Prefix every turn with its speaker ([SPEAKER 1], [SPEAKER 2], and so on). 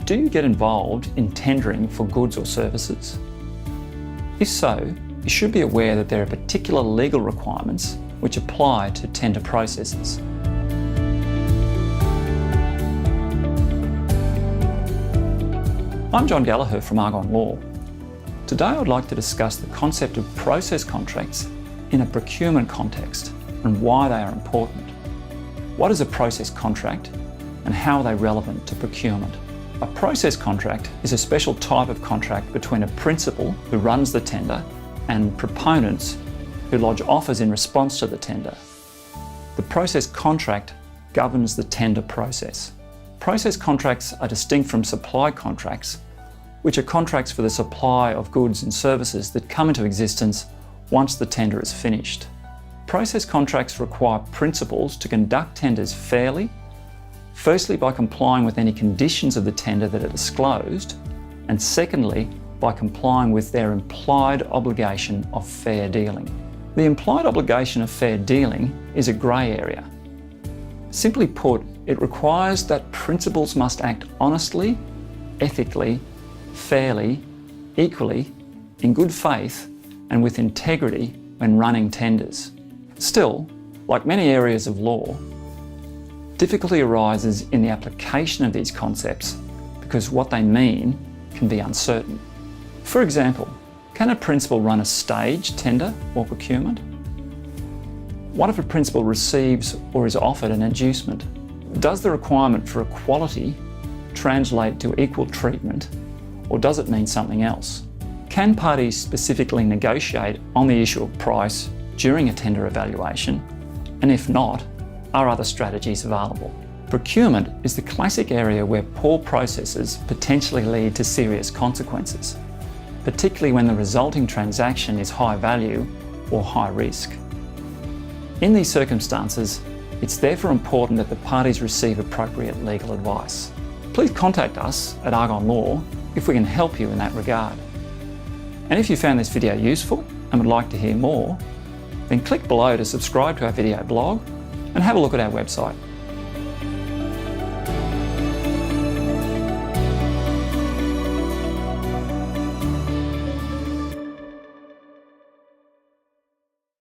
[SPEAKER 1] Do you get involved in tendering for goods or services? If so, you should be aware that there are particular legal requirements which apply to tender processes. I'm John Gallagher from Argon Law. Today I'd like to discuss the concept of process contracts in a procurement context and why they are important. What is a process contract and how are they relevant to procurement? A process contract is a special type of contract between a principal who runs the tender and proponents who lodge offers in response to the tender. The process contract governs the tender process. Process contracts are distinct from supply contracts, which are contracts for the supply of goods and services that come into existence once the tender is finished. Process contracts require principals to conduct tenders fairly, firstly by complying with any conditions of the tender that are disclosed, and secondly by complying with their implied obligation of fair dealing. The implied obligation of fair dealing is a grey area. Simply put, it requires that principals must act honestly, ethically, fairly, equally, in good faith and with integrity when running tenders. Still, like many areas of law, difficulty arises in the application of these concepts because what they mean can be uncertain. For example, can a principal run a staged tender or procurement? What if a principal receives or is offered an inducement? Does the requirement for equality translate to equal treatment, or does it mean something else? Can parties specifically negotiate on the issue of price during a tender evaluation? And if not, are other strategies available? Procurement is the classic area where poor processes potentially lead to serious consequences, particularly when the resulting transaction is high value or high risk. In these circumstances, it's therefore important that the parties receive appropriate legal advice. Please contact us at Argon Law if we can help you in that regard. And if you found this video useful and would like to hear more, then click below to subscribe to our video blog and have a look at our website.